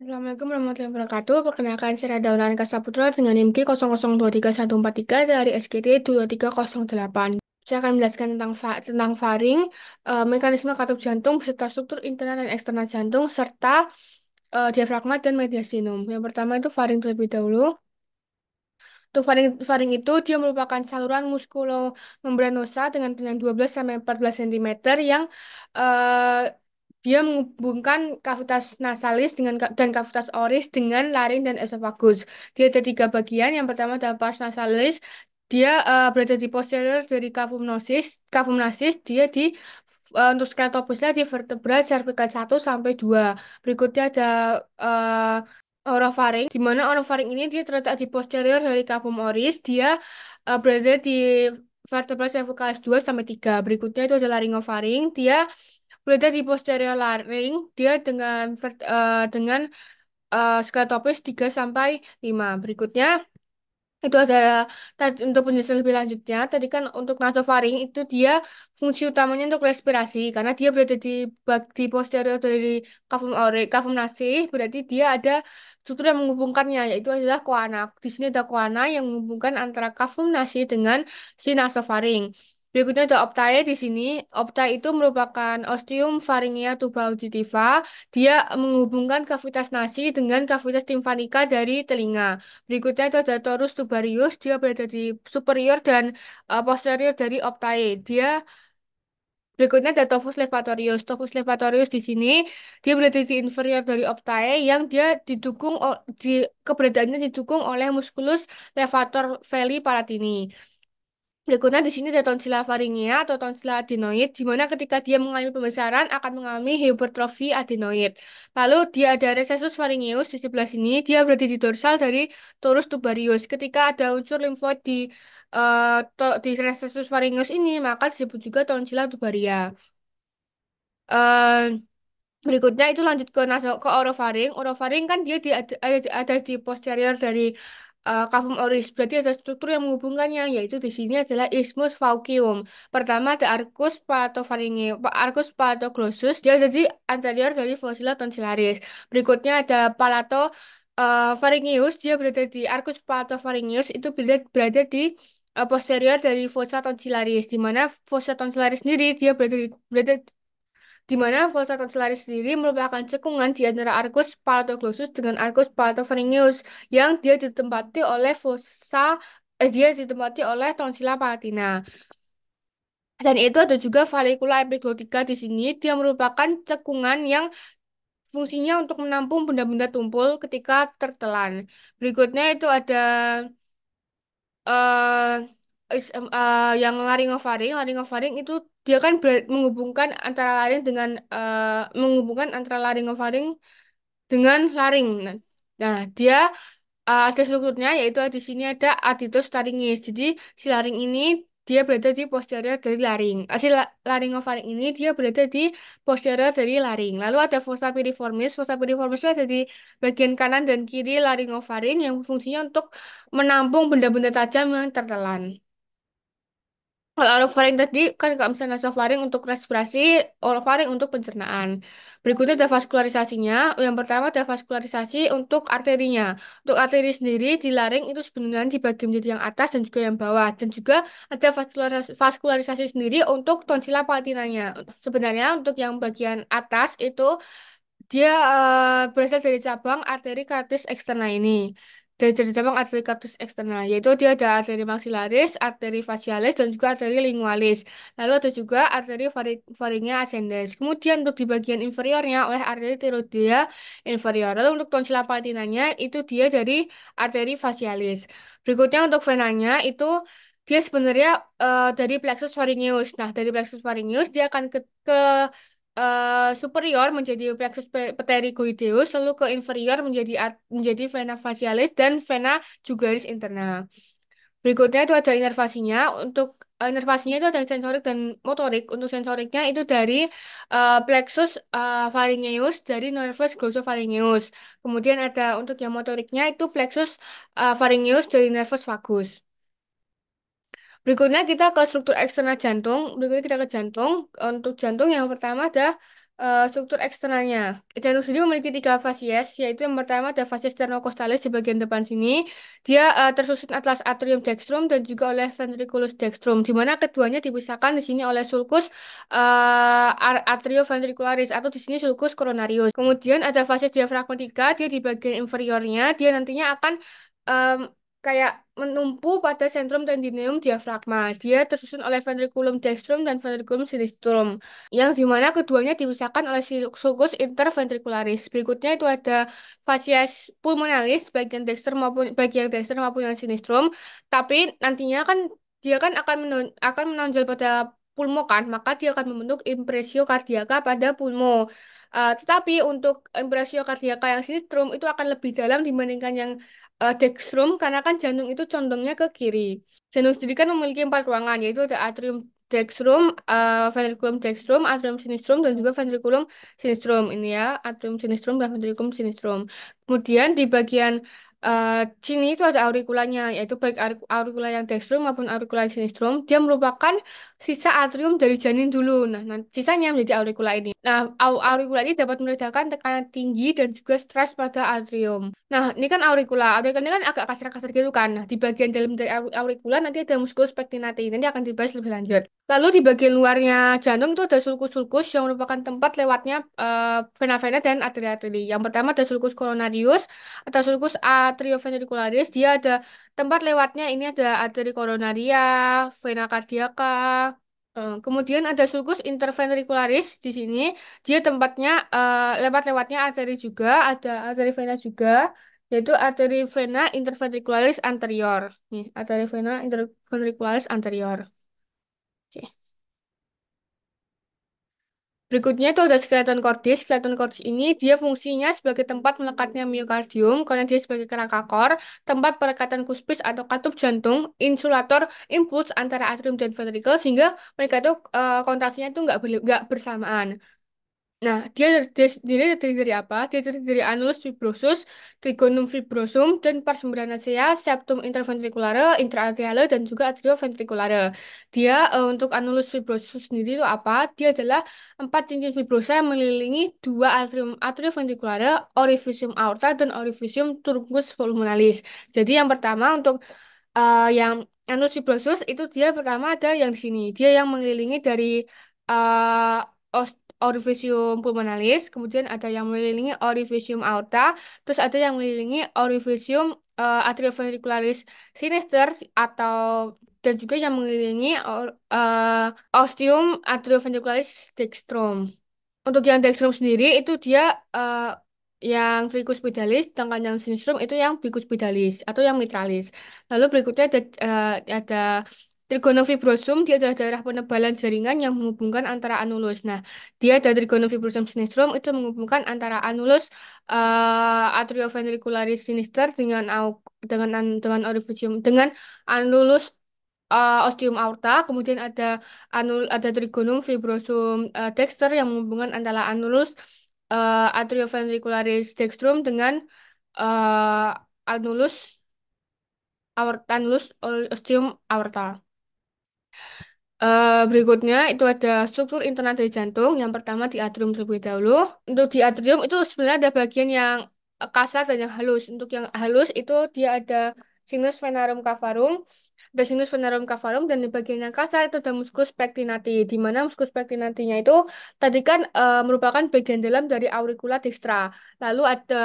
Assalamualaikum warahmatullahi wabarakatuh. Perkenalkan saya Daunan Kasaputra dengan NIM K00234143 dari SKT 23008. Saya akan menjelaskan tentang faring, mekanisme katup jantung beserta struktur internal dan eksternal jantung serta diafragma dan mediastinum. Yang pertama itu faring terlebih dahulu. Untuk faring itu dia merupakan saluran muskulomembranosa dengan panjang 12 sampai 14 cm yang eh, dia menghubungkan kavitas nasalis dan kavitas oris dengan laring dan esofagus. Dia ada tiga bagian. Yang pertama adalah pars nasalis. Dia berada di posterior dari cavum nosis. Cavum nasis dia untuk skeletopusnya di vertebra cervical 1 sampai 2. Berikutnya ada orofaring, di mana orofaring ini dia terletak di posterior dari cavum oris. Dia berada di vertebra cervicalis 2 sampai 3. Berikutnya itu ada laryngofaring. Dia berada di posterior laring. Dia dengan skeletopus 3 sampai 5. Berikutnya itu ada tadi untuk penjelasan lebih lanjutnya. Tadi kan untuk nasofaring itu dia fungsi utamanya untuk respirasi karena dia berada di posterior dari kafum nasi, berarti dia ada struktur yang menghubungkannya yaitu adalah koana. Di sini ada koana yang menghubungkan antara kafum nasi dengan si nasofaring. Berikutnya ada optae di sini. Optae itu merupakan ostium pharyngeal tuba auditiva. Dia menghubungkan kavitas nasi dengan kavitas timpanika dari telinga. Berikutnya itu ada torus tubarius, dia berada di superior dan posterior dari optae. Berikutnya ada Tophus levatorius. Tophus levatorius di sini dia berada di inferior dari optae yang dia keberadaannya didukung oleh musculus levator veli palatini. Berikutnya di sini ada tonsilla pharyngeal atau tonsilla adenoid, di mana ketika dia mengalami pembesaran akan mengalami hipertrofi adenoid. Lalu dia ada recessus pharyngeus di sebelah sini, dia berada di dorsal dari torus tubarius. Ketika ada unsur limfoid di recessus pharyngeus ini, maka disebut juga tonsilla tubaria. Eh, Berikutnya itu lanjut ke orofaring. Orofaring kan dia ada di posterior dari cavum oris. Berarti ada struktur yang menghubungkannya, yaitu di sini adalah isthmus faucium. Pertama ada arcus palatoglossus. Dia ada di anterior dari fossa tonsillaris. Berikutnya ada pharyngeus. Dia berada di arcus palatopharyngeus. Itu berada di posterior dari fossa tonsillaris. Di mana fossa tonsillaris sendiri dia berada di mana fossa tonsillaris sendiri merupakan cekungan di antara arcus palatoglossus dengan arcus palatopharyngeus yang dia ditempati oleh tonsilla palatina. Dan itu ada juga vallecula epiglottica di sini. Dia merupakan cekungan yang fungsinya untuk menampung benda-benda tumpul ketika tertelan. Berikutnya itu ada yang laringofaring. Laringofaring itu dia kan menghubungkan antara laringofaring dengan laring. Nah, dia ada strukturnya yaitu di sini ada aditus laringis. Jadi si laring ini dia berada di posterior dari laring. Laringofaring ini dia berada di posterior dari laring. Lalu ada fossa piriformis. Fossa piriformis itu ada di bagian kanan dan kiri laringofaring yang fungsinya untuk menampung benda-benda tajam yang tertelan. Kalau orofaring tadi kan kalau misalnya nasofaring untuk respirasi, orofaring untuk pencernaan. Berikutnya ada vaskularisasinya. Yang pertama ada vaskularisasi untuk arterinya. Untuk arteri sendiri di laring itu sebenarnya dibagi menjadi yang atas dan juga yang bawah. Dan juga ada vaskularisasi sendiri untuk tonsilla palatinanya. Sebenarnya untuk yang bagian atas itu dia berasal dari cabang arteri cartis externa ini. Dari cabang arteri cartis externa, yaitu dia ada arteri maxillaris, arteri facialis, dan juga arteri lingualis. Lalu ada juga arteri pharyngeal ascendens. Kemudian untuk di bagian inferiornya oleh arteri thyroidea inferior. Lalu untuk tonsilla palatinanya itu dia dari arteri facialis. Berikutnya untuk venanya itu dia sebenarnya dari plexus pharyngeus. Nah, dari plexus pharyngeus dia akan ke superior menjadi plexus pterygoideus, lalu ke inferior menjadi vena facialis dan vena jugaris interna. Berikutnya itu ada inervasinya. Untuk inervasinya itu ada sensorik dan motorik. Untuk sensoriknya itu dari plexus pharyngeus dari nervus glossopharyngeus. Kemudian ada untuk yang motoriknya itu plexus pharyngeus dari nervus vagus. Berikutnya kita ke struktur eksternal jantung. Berikutnya kita ke jantung. Untuk jantung yang pertama ada struktur eksternalnya. Jantung sendiri memiliki tiga fasies, yaitu yang pertama ada fasies sternocostales di bagian depan sini. Dia tersusun atas atrium dextrum dan juga oleh ventriculus dextrum, di mana keduanya dipisahkan di sini oleh sulcus atrioventricularis atau di sini sulcus coronarius. Kemudian ada fasies diafragmatika, dia di bagian inferiornya, dia nantinya akan em, kayak menumpu pada sentrum tendineum diafragma. Dia tersusun oleh ventriculum dextrum dan ventriculum sinistrum yang dimana keduanya dipisahkan oleh sulcus interventricularis. Berikutnya itu ada fascias pulmonalis bagian dexter maupun yang sinistrum. Tapi nantinya kan dia kan akan menonjol pada pulmo kan, maka dia akan membentuk impresio kardiaka pada pulmo. Tetapi untuk impresio kardiaka yang sinistrum itu akan lebih dalam dibandingkan yang dextrum karena kan jantung itu condongnya ke kiri. Jantung sendiri kan memiliki empat ruangan, yaitu ada atrium dextrum, ventriculum dextrum, atrium sinistrum, dan juga ventriculum sinistrum. Ini ya, atrium sinistrum dan ventriculum sinistrum. Kemudian di bagian eh, sini itu ada aurikulanya, yaitu baik aurikula yang dextrum maupun aurikula yang sinistrum. Dia merupakan sisa atrium dari janin dulu. Nah, sisanya menjadi aurikula ini. Nah, aurikula ini dapat meredakan tekanan tinggi dan juga stres pada atrium. Nah, ini kan aurikula. Aurikula ini kan agak kasar-kasar gitu kan. Nah, di bagian dalam dari aurikula nanti ada musculus pectinati. Nanti akan dibahas lebih lanjut. Lalu di bagian luarnya jantung itu ada sulcus-sulcus yang merupakan tempat lewatnya vena-vena dan arteri-arteri. Yang pertama ada sulcus coronarius atau sulcus atrioventricularis. Dia ada tempat lewatnya ini ada arteri coronaria, vena cardiaca. Kemudian ada sulcus interventricularis di sini. Dia tempatnya lewat-lewatnya arteri juga, ada arteri vena juga, yaitu arteri vena interventricularis anterior. Nih, arteri vena interventricularis anterior. Oke. Berikutnya itu ada skeleton cordis. Skeleton cordis ini dia fungsinya sebagai tempat melekatnya miokardium karena dia sebagai kerangka kor, tempat perekatan kuspis atau katup jantung, insulator impuls antara atrium dan ventricle sehingga mereka itu kontraksinya itu nggak bersamaan. Nah, dia sendiri terdiri dari apa? Dia terdiri dari anulus fibrosus, trigonum fibrosum, dan pars membranacea, septum interventriculare, intraarteriale, dan juga atrioventriculare. Dia untuk anulus fibrosus sendiri itu apa? Dia adalah empat cincin fibrosa yang mengelilingi dua atrioventriculare, orificium aorta, dan orificium truncus pulmonalis. Jadi yang pertama untuk yang anus fibrosus itu dia pertama ada yang di sini. Dia yang mengelilingi dari orificium pulmonalis, kemudian ada yang mengelilingi orificium aorta, terus ada yang mengelilingi orificium atrioventricularis sinister atau dan juga yang mengelilingi ostium atrioventricularis dextrum. Untuk yang dextrum sendiri itu dia yang tricuspidalis, sedangkan yang sinistrum itu yang bicuspidalis atau yang mitralis. Lalu berikutnya ada trigonum fibrosum, dia adalah daerah penebalan jaringan yang menghubungkan antara anulus. Nah, dia dari trigonum fibrosum sinistrum itu menghubungkan antara anulus atrioventricularis sinister dengan orificium dengan anulus ostium aorta, kemudian ada trigonum fibrosum dexter yang menghubungkan antara anulus atrioventricularis dextrum dengan eh, anulus ostium aorta. Berikutnya itu ada struktur internal dari jantung. Yang pertama di atrium terlebih dahulu. Untuk di atrium itu sebenarnya ada bagian yang kasar dan yang halus. Untuk yang halus itu dia ada sinus venarum cavarum, ada sinus venarum cavarum dan di bagian yang kasar itu ada musculus pectinati. Di mana musculus pectinatinya itu tadi kan merupakan bagian dalam dari auricula dextra. Lalu ada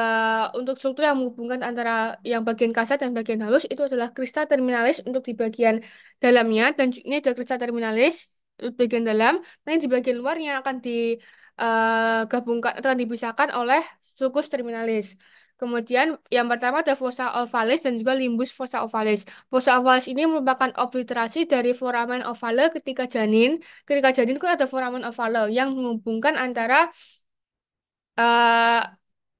untuk struktur yang menghubungkan antara yang bagian kasar dan bagian halus itu adalah crista terminalis untuk di bagian dalamnya dan ini ada crista terminalis bagian dalam. Nanti di bagian luarnya akan digabungkan atau akan dipisahkan oleh sulcus terminalis. Kemudian yang pertama ada fossa ovalis dan juga limbus fossa ovalis. Fossa ovalis ini merupakan obliterasi dari foramen ovale ketika janin. Ketika janin kan ada foramen ovale yang menghubungkan antara eh,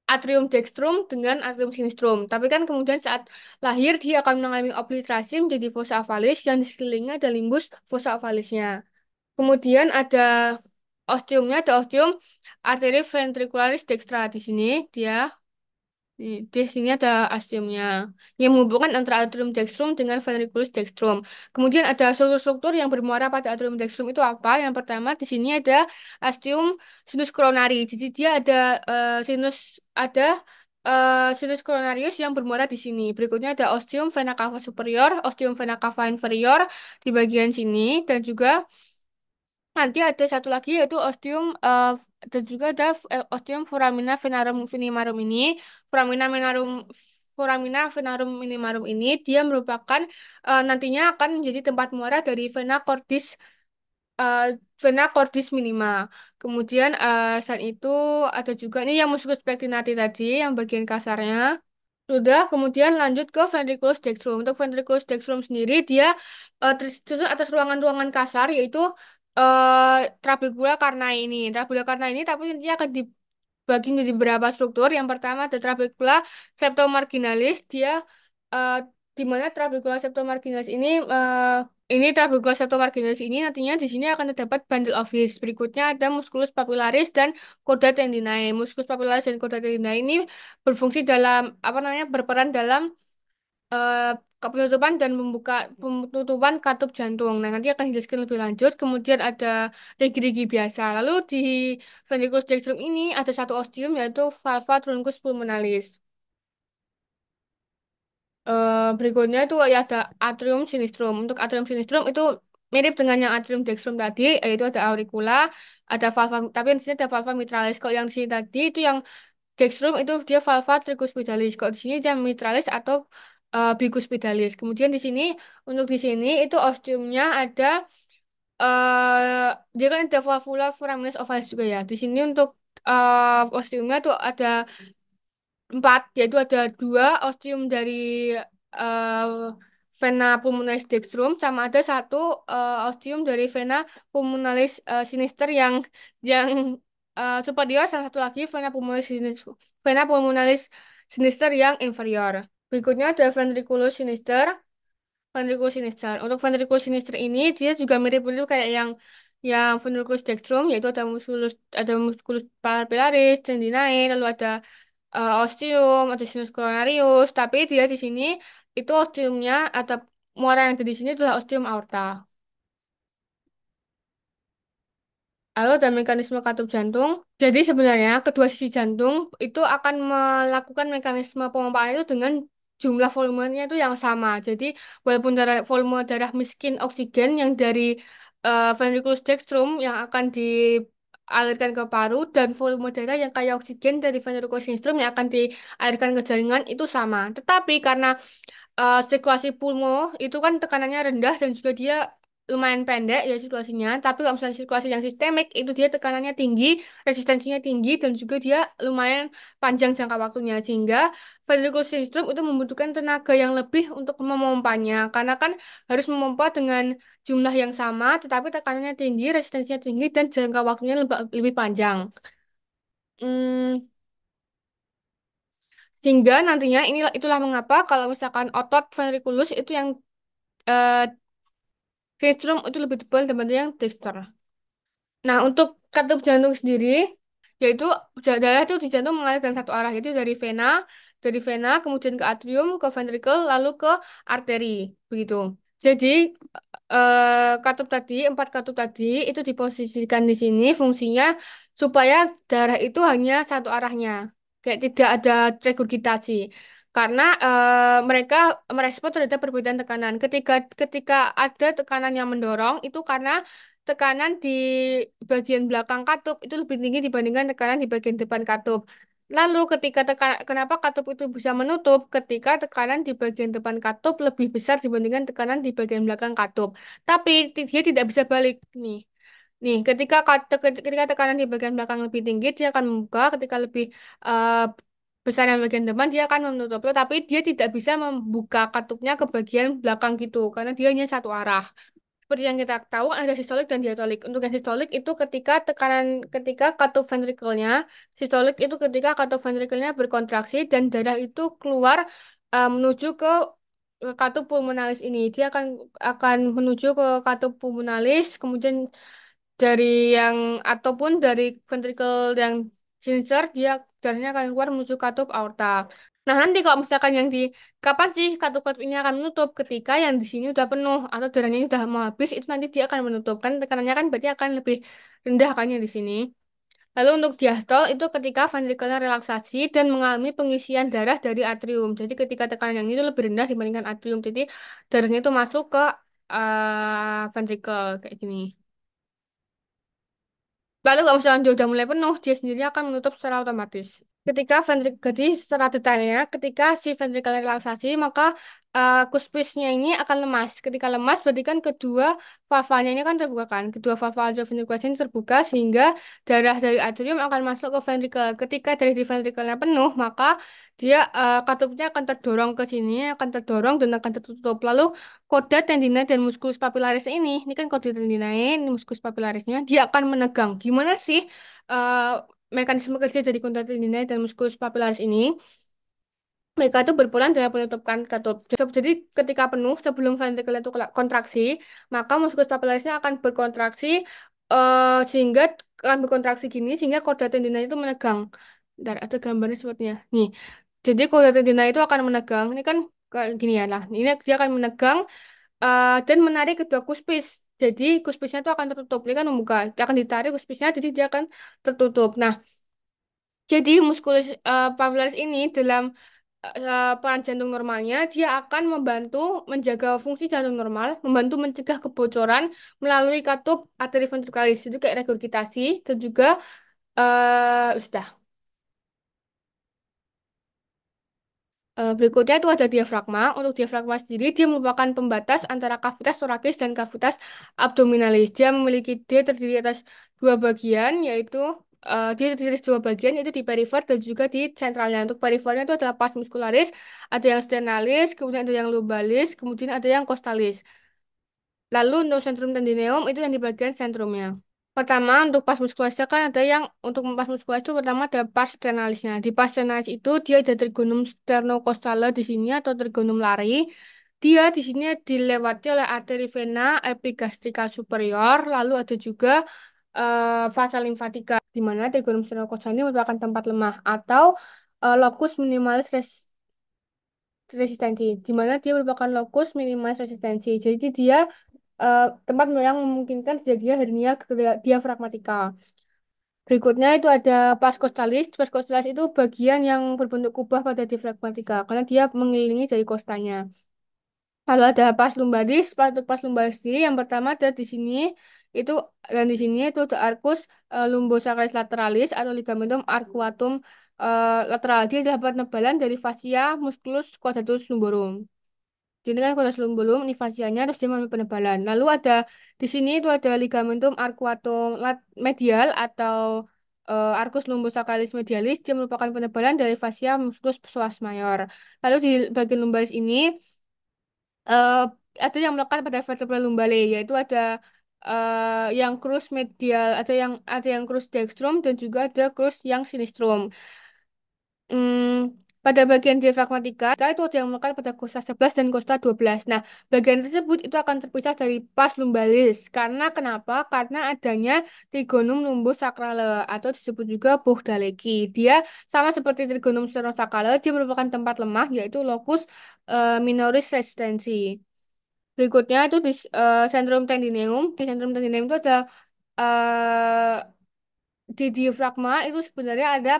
atrium dextrum dengan atrium sinistrum. Tapi kan kemudian saat lahir dia akan mengalami obliterasi menjadi fossa ovalis yang di sekelilingnya ada limbus fossa ovalisnya. Kemudian ada ostium artery ventricularis dextra di sini dia. Di sini ada ostiumnya yang menghubungkan antara atrium dextrum dengan ventriculus dextrum. Kemudian ada struktur-struktur yang bermuara pada atrium dextrum itu apa? Yang pertama di sini ada ostium sinus coronari. Jadi dia ada sinus coronarius yang bermuara di sini. Berikutnya ada ostium vena cava superior, ostium vena cava inferior di bagian sini dan juga nanti ada satu lagi yaitu dan juga ada ostium foramina venarum minimarum ini. Foramina venarum Foramina venarum minimarum ini dia merupakan nantinya akan menjadi tempat muara dari eh, vena cordis minima. Kemudian selain itu ada juga nih yang musculus pectinati tadi yang bagian kasarnya. Sudah, kemudian lanjut ke ventriculus dextrum. Untuk ventriculus dextrum sendiri, dia tersusun atas ruangan-ruangan kasar, yaitu trabecula carni ini. Trabecula carni ini, tapi nanti akan dibagi menjadi beberapa struktur. Yang pertama ada trabecula septomarginalis. Dia eh, di mana trabecula septomarginalis ini trabecula septomarginalis ini nantinya di sini akan terdapat bundle of his. Berikutnya ada musculus papillaris dan chorda tendinae. Musculus papillaris dan chorda tendinae ini berfungsi dalam apa namanya berperan dalam eh, penutupan dan penutupan katup jantung. Nah, nanti akan dijelaskan lebih lanjut. Kemudian ada rigi-rigi biasa. Lalu di ventriculus dextrum ini ada satu ostium yaitu valva truncus pulmonalis. Berikutnya itu ya ada atrium sinistrum. Untuk atrium sinistrum itu mirip dengan yang atrium dextrum tadi, yaitu ada auricula, ada valva, tapi di sini ada valva mitralis. Kalau yang di sini tadi itu yang dextrum itu dia valva tricuspidalis. Kalau di sini dia mitralis atau bicuspidalis. Kemudian di sini untuk di sini itu ostiumnya ada dia kan ada valvula foraminus ovalis juga ya. Di sini untuk ostiumnya tuh ada empat, yaitu ada dua ostium dari eh, vena pulmonalis dextrum sama ada satu ostium dari vena pulmonalis sinister yang superior sama satu lagi vena pulmonalis sinister yang inferior. Berikutnya ada ventriculus sinister. Ventriculus sinister. Untuk ventriculus sinister ini dia juga mirip-mirip kayak yang ventriculus dextrum yaitu ada musculus papillaris, tendinae, lalu ada ostium, ada sinus coronarius, tapi dia di sini itu ostiumnya atau muara yang ada di sini adalah ostium aorta. Lalu ada mekanisme katup jantung. Jadi sebenarnya kedua sisi jantung itu akan melakukan mekanisme pemompaan itu dengan jumlah volumenya itu yang sama. Jadi walaupun volume darah miskin oksigen yang dari ventriculus dextrum yang akan dialirkan ke paru dan volume darah yang kaya oksigen dari ventriculus sinistrum yang akan dialirkan ke jaringan itu sama. Tetapi karena sirkulasi pulmo itu kan tekanannya rendah dan juga dia lumayan pendek ya sirkulasinya. Tapi kalau misalnya sirkulasi yang sistemik itu dia tekanannya tinggi, resistensinya tinggi dan juga dia lumayan panjang jangka waktunya sehingga ventriculus sinistrum itu membutuhkan tenaga yang lebih untuk memompanya karena kan harus memompa dengan jumlah yang sama tetapi tekanannya tinggi, resistensinya tinggi dan jangka waktunya lebih panjang. Hmm, Sehingga nantinya itulah mengapa kalau misalkan otot ventriculus itu yang eh, Ventrum itu lebih tebal daripada yang dexter. Nah, untuk katup jantung sendiri, yaitu darah itu di jantung mengalir dalam satu arah, yaitu dari vena, kemudian ke atrium, ke ventricle, lalu ke arteri, begitu. Jadi, empat katup tadi itu diposisikan di sini fungsinya supaya darah itu hanya satu arahnya, kayak tidak ada regurgitasi. Karena mereka merespon terhadap perbedaan tekanan. Ketika ada tekanan yang mendorong, itu karena tekanan di bagian belakang katup itu lebih tinggi dibandingkan tekanan di bagian depan katup. Lalu kenapa katup itu bisa menutup? Ketika tekanan di bagian depan katup lebih besar dibandingkan tekanan di bagian belakang katup. Tapi dia tidak bisa balik nih. Nih, ketika tekanan di bagian belakang lebih tinggi, dia akan membuka. Ketika lebih eh, besar yang bagian depan, dia akan menutup. Tapi dia tidak bisa membuka katupnya ke bagian belakang gitu, karena dia hanya satu arah. Seperti yang kita tahu ada sistolik dan diatolik. Untuk yang sistolik itu ketika katup ventrikelnya, sistolik itu ketika katup ventrikelnya berkontraksi dan darah itu keluar menuju ke katup pulmonalis ini. Dia akan menuju ke katup pulmonalis, kemudian dari yang ataupun dari ventrikel yang sinister dia darahnya akan keluar menuju katup aorta. Nah, nanti kalau misalkan yang di kapan sih katup-katup ini akan menutup? Ketika yang di sini udah penuh atau darahnya ini udah mau habis, itu nanti dia akan menutup. Kan tekanannya kan berarti akan lebih rendah kan yang di sini. Lalu untuk diastol itu ketika ventrikelnya relaksasi dan mengalami pengisian darah dari atrium. Jadi ketika tekanan yang itu lebih rendah dibandingkan atrium. Jadi darahnya itu masuk ke ventrikel kayak gini. Lalu kalau misalnya dia udah mulai penuh, dia sendiri akan menutup secara otomatis. Ketika ventrikel, jadi secara detailnya, ketika si ventrikel relaksasi, maka kuspisnya ini akan lemas. Ketika lemas, berarti kan kedua valvanya ini kan terbuka kan. Kedua valva atrioventrikular ini terbuka sehingga darah dari atrium akan masuk ke ventrikel. Ketika dari di ventrikelnya penuh, maka dia katupnya akan terdorong ke sini, akan terdorong dan akan tertutup. Lalu koda tendina dan musculus papillaris ini kan koda tendinae, ini musculus papillarisnya, dia akan menegang. Gimana sih? eh, Mekanisme kerja dari kontak tendinnya dan muskulus papillaris ini, mereka itu berperan dalam penutupkan katup. Jadi ketika penuh sebelum ventrikel itu kontraksi, maka muskulus papillarisnya akan berkontraksi sehingga akan berkontraksi gini sehingga koda tendinnya itu menegang. Bentar, ada gambarnya sepertinya. Nih, jadi koda tendinnya itu akan menegang. Ini kan kayak gini ya lah. Ini dia akan menegang dan menarik kedua kuspis. Jadi kuspisnya itu akan tertutup. Ini kan membuka, dia akan ditarik kuspisnya, jadi dia akan tertutup. Nah, jadi muskulus papillaris ini dalam peran jantung normalnya dia akan membantu menjaga fungsi jantung normal, membantu mencegah kebocoran melalui katup arteri ventrikalis itu kayak regurgitasi dan juga sudah. Berikutnya itu ada diafragma. Untuk diafragma sendiri, dia merupakan pembatas antara kavitas torakis dan kavitas abdominalis. Dia terdiri atas dua bagian, yaitu dia terdiri atas dua bagian, yaitu di perifer dan juga di sentralnya. Untuk perifernya itu adalah pars muscularis, ada yang sternalis, kemudian ada yang lumbalis, kemudian ada yang costalis. Lalu untuk centrum tendineum itu yang di bagian sentrumnya. Pertama, untuk pars muscularis kan ada yang untuk pars muscularis itu pertama ada pars sternalis. Di pars sternalis itu dia ada trigonum sternocostale di sini atau trigonum lari. Dia di sini dilewati oleh arteri vena epigastrika superior, lalu ada juga vasa limfatika di mana trigonum sternocostale ini merupakan tempat lemah atau locus minimalis resistensi, di mana dia merupakan locus minimalis resistensi. Jadi dia tempat yang memungkinkan terjadinya hernia diafragmatika. Berikutnya itu ada pars costalis. Pars costalis itu bagian yang berbentuk kubah pada diafragmatika karena dia mengelilingi dari kostanya. Lalu ada pars lumbalis. Untuk pars lumbalis sendiri yang pertama ada di sini itu dan di sini itu ada arcus lumbosacralis lateralis atau ligamentum arcuatum lateral. Dia dapat penebalan dari fascia musculus quadratus lumborum. Jadi kan kalau sebelum belum ini fascianya terus dia mengalami penebalan. Lalu ada di sini itu ada ligamentum arcuatum medial atau arcus lumbosacralis medialis. Dia merupakan penebalan dari fascia musculus psoas mayor. Lalu di bagian lumbalis ini eh, ada yang melekat pada vertebra lumbale yaitu ada yang crus medial, ada yang crus dextrum dan juga ada crus yang sinistrum. Pada bagian diafragmatika itu ada yang melekat pada kosta 11 dan kosta 12. Nah, bagian tersebut itu akan terpisah dari pars lumbalis. Karena kenapa? Karena adanya trigonum lumbus sacrale atau disebut juga Buchdaleki. Dia sama seperti trigonum sternosacrale, dia merupakan tempat lemah yaitu locus minoris resistensi. Berikutnya itu di centrum tendineum. Di centrum tendineum itu ada eh, di diafragma itu sebenarnya ada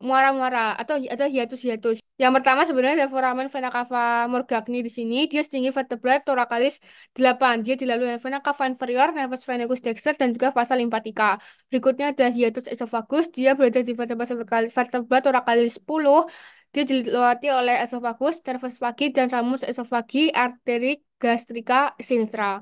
muara-muara atau ada hiatus-hiatus. Yang pertama sebenarnya ada foramen vena cava morgagni di sini. Dia setinggi vertebra thoracalis 8. Dia dilalui oleh vena cava inferior, nervus venicus dexter dan juga vasa lymphatica. Berikutnya ada hiatus esophagus. Dia berada di vertebra thoracalis 10. Dia dilewati oleh esophagus, nervus vagi dan ramus esofagi, arteri gastrika sinistra.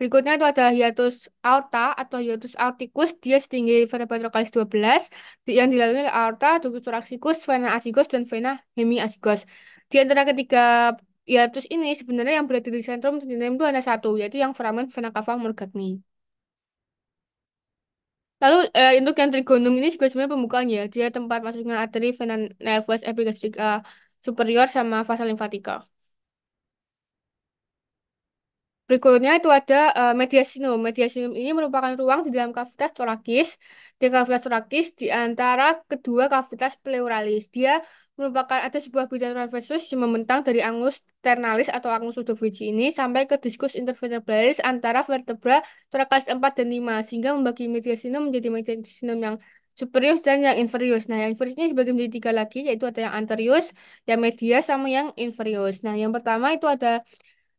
Berikutnya itu ada hiatus aorta atau hiatus aorticus. Dia setinggi vertebra thoracalis 12 yang dilalui oleh aorta, ductus thoraxicus, vena azygos, dan vena hemiazygos. Di antara ketiga hiatus ini sebenarnya yang berada di sentrum tendinium itu hanya satu, yaitu yang foramen vena cava morgagni. Lalu untuk yang trigonum ini juga sebenarnya pembukaan ya. Dia tempat masuknya arteri vena nervus epigastrica superior sama vasa limfatika. Berikutnya itu ada mediastinum. Mediastinum ini merupakan ruang di dalam kavitas torakis. Di kavitas torakis di antara kedua kavitas pleuralis. Dia merupakan ada sebuah bidang transversus yang membentang dari angus ternalis atau angus ludovici ini sampai ke diskus intervertebralis antara vertebra torakas 4 dan 5 sehingga membagi mediastinum menjadi mediastinum yang superius dan yang inferius. Nah, yang inferius ini dibagi menjadi tiga lagi, yaitu ada yang anterius, yang medias, sama yang inferius. Nah, yang pertama itu ada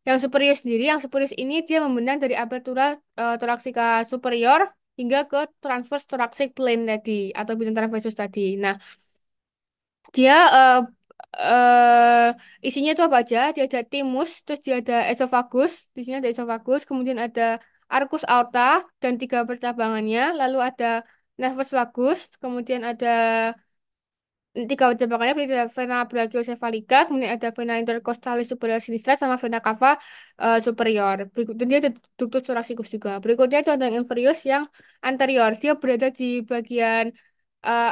yang superior sendiri, yang superior ini dia membentang dari apertura toraksika superior hingga ke transverse thoracic plane tadi atau bidang transversus tadi. Nah, dia isinya itu apa aja? Dia ada thymus, terus dia ada esophagus, di sini ada esophagus, kemudian ada arcus aorta dan tiga percabangannya, lalu ada nervus vagus, kemudian ada tiga wajah belakangnya berarti ada vena brachiocephalica, kemudian ada vena intercostalis superior sinistra sama vena cava superior. Berikutnya dia ada ductus thoracicus juga. Berikutnya itu ada yang inferior yang anterior. Dia berada di bagian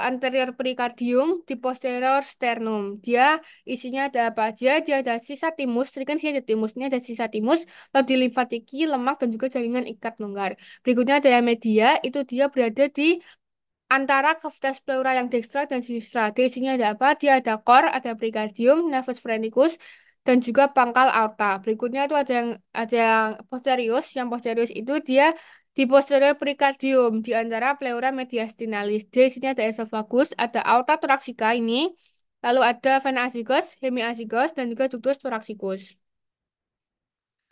anterior pericardium di posterior sternum. Dia isinya ada apa aja? Dia ada sisa timus, tadi kan sini ada timus, ini ada sisa timus, lalu di limfatiki, lemak dan juga jaringan ikat longgar. Berikutnya ada yang media, itu dia berada di antara cavitas pleura yang dekstra dan sinistra. Di sini ada apa? Dia ada core, ada pericardium, nervus phrenikus, dan juga pangkal aorta. Berikutnya itu ada yang posterius. Yang posterius itu dia di posterior pericardium di antara pleura mediastinalis. Di sini ada esophagus, ada aorta thoracica ini, lalu ada vena azygos, hemiazygos, dan juga ductus thoracicus.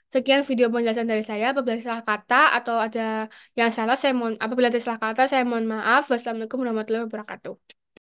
Sekian video penjelasan dari saya. Apabila ada salah kata atau ada yang salah, apabila ada salah kata, saya mohon maaf. Wassalamualaikum warahmatullahi wabarakatuh.